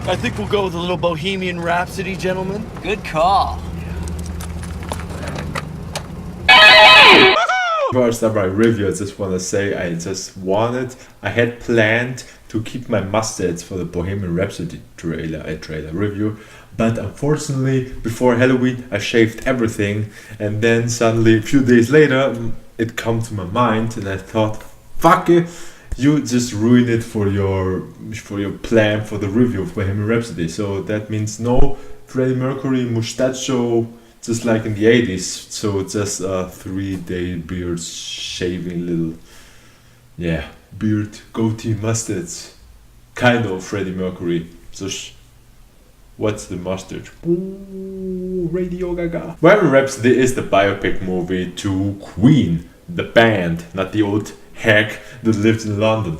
I think we'll go with a little Bohemian Rhapsody, gentlemen. Good call. Before I start my review, I just want to say I had planned to keep my mustache for the Bohemian Rhapsody trailer review, but unfortunately before Halloween I shaved everything, and then suddenly a few days later it came to my mind and I thought, fuck it, you just ruined it for your plan for the review of Bohemian Rhapsody. So that means no Freddie Mercury mustacho just like in the 80s, so just a 3-day beard shaving little, beard, goatee, mustache, kind of Freddie Mercury. So what's the mustache? Ooh, Radio Gaga. Bohemian Rhapsody is the biopic movie to Queen, the band, not the old hack that lived in London.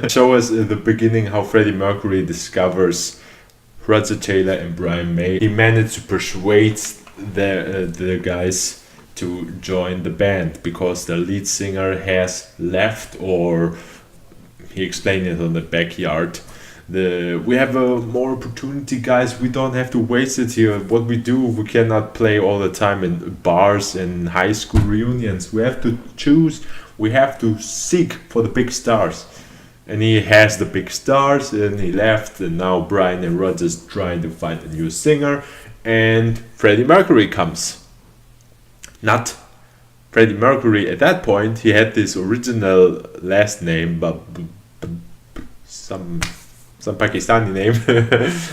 Show us in the beginning how Freddie Mercury discovers Roger Taylor and Brian May. He managed to persuade the guys to join the band because the lead singer has left, or he explained it on the backyard. We have more opportunity, guys. We don't have to waste it here. What we do, we cannot play all the time in bars and high school reunions. We have to choose. We have to seek for the big stars. And he has the big stars, and he left, and now Brian and Roger's trying to find a new singer, and Freddie Mercury comes. Not Freddie Mercury at that point, he had this original last name, but some Pakistani name.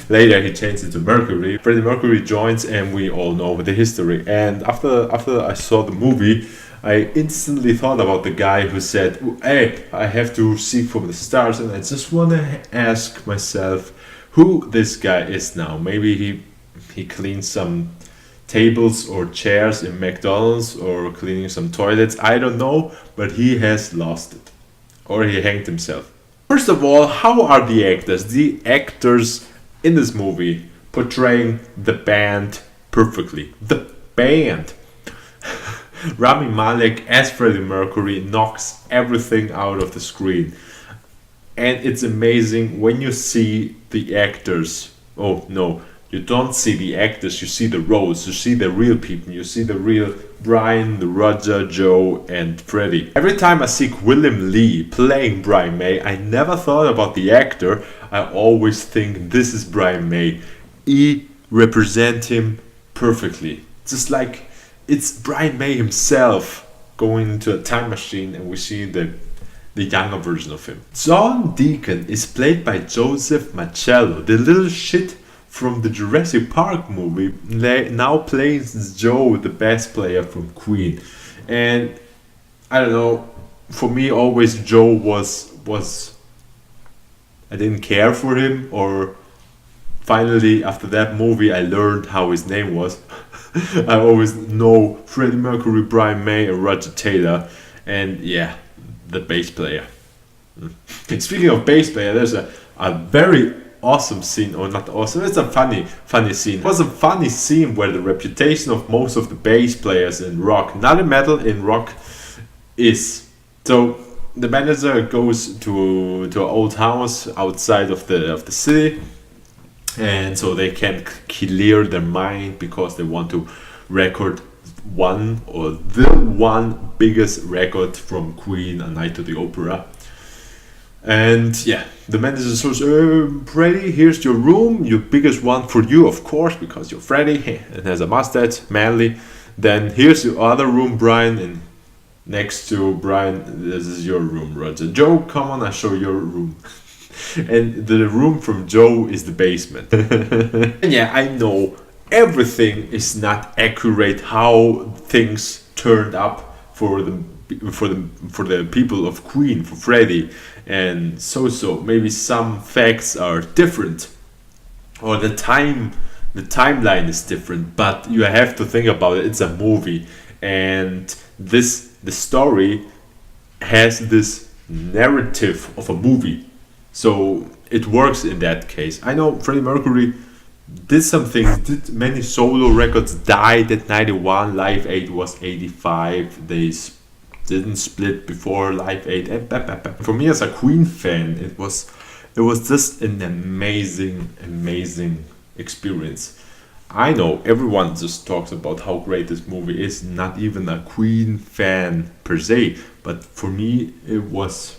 Later he changed it to Mercury. Freddie Mercury joins, and we all know the history. And after I saw the movie, I instantly thought about the guy who said, hey, I have to seek for the stars, and I just want to ask myself who this guy is now. Maybe he cleans some tables or chairs in McDonald's, or cleaning some toilets, I don't know, but he has lost it. Or he hanged himself. First of all, how are the actors? The actors in this movie portraying the band perfectly. The band! Rami Malek as Freddie Mercury knocks everything out of the screen. And it's amazing when you see the actors. Oh no, you don't see the actors, you see the roles, you see the real people, you see the real Brian, the Roger, Joe and Freddie. Every time I see William Lee playing Brian May, I never thought about the actor. I always think this is Brian May. He represents him perfectly. Just like it's Brian May himself going into a time machine, and we see the younger version of him. John Deacon is played by Joseph Machello, the little shit from the Jurassic Park movie, now plays Joe, the bass player from Queen. And I don't know, for me always Joe was I didn't care for him, or finally after that movie I learned how his name was. I always know Freddie Mercury, Brian May and Roger Taylor, and the bass player. Speaking of bass player, there's a very awesome scene, or not awesome, it's a funny scene. It was a funny scene where the reputation of most of the bass players in rock, not in metal, in rock, is. So the manager goes to an old house outside of the city, and so they can clear their mind because they want to record the biggest record from Queen, A Night to the Opera. And the manager says, Freddie, here's your room, your biggest one for you, of course, because you're Freddie and has a mustache, manly. Then here's your other room, Brian, and next to Brian, this is your room, Roger. Joe, come on, I'll show your room. And the room from Joe is the basement. And I know everything is not accurate how things turned up for the people of Queen, for Freddie, and so maybe some facts are different, or the timeline is different, but you have to think about it. It's a movie, and the story has this narrative of a movie, so it works in that case. I know Freddie Mercury did some things, did many solo records, died at 91, Live Aid was 85, they didn't split before Live Aid. For me as a Queen fan, it was It was just an amazing experience. I know everyone just talks about how great this movie is, not even a Queen fan per se, but for me it was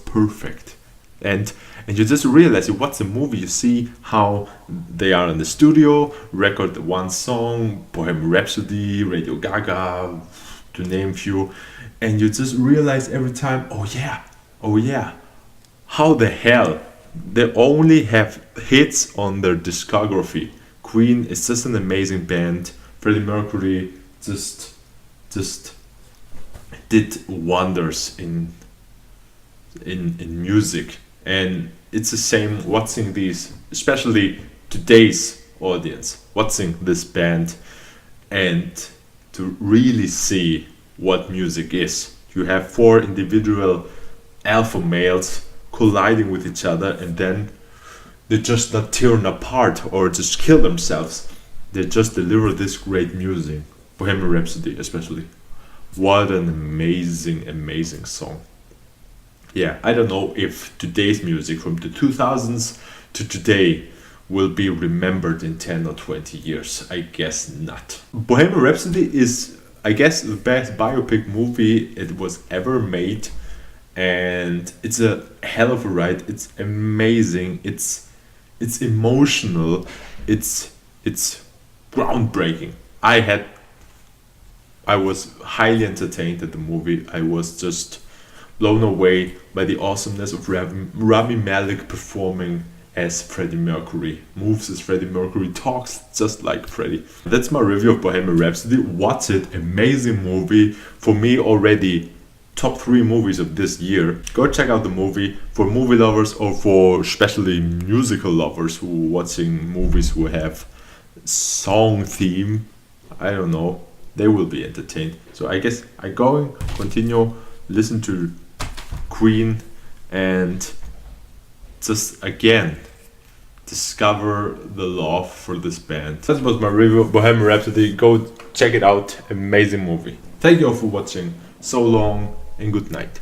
perfect. And you just realize you watch the movie, you see how they are in the studio, record one song, Bohemian Rhapsody, Radio Gaga, to name few, and you just realize every time, oh yeah, how the hell they only have hits on their discography. Queen is just an amazing band. Freddie Mercury just did wonders in music, and it's the same watching these, especially today's audience, watching this band and to really see what music is. You have four individual alpha males colliding with each other, and then they just not tearing apart or just kill themselves. They just deliver this great music. Bohemian Rhapsody especially. What an amazing song. Yeah, I don't know if today's music from the 2000s to today will be remembered in 10 or 20 years. I guess not. Bohemian Rhapsody is, I guess, the best biopic movie it was ever made, and it's a hell of a ride. It's amazing. It's emotional. It's groundbreaking. I was highly entertained at the movie. I was just blown away by the awesomeness of Rami Malek performing as Freddie Mercury, moves as Freddie Mercury, talks just like Freddie. That's my review of Bohemian Rhapsody. Watch it, amazing movie. For me already top 3 movies of this year. Go check out the movie for movie lovers or for especially musical lovers who are watching movies who have song theme. I don't know, they will be entertained. So I guess I continue listen to Queen and just again discover the love for this band. That was my review of Bohemian Rhapsody. Go check it out, amazing movie. Thank you all for watching. So long and good night.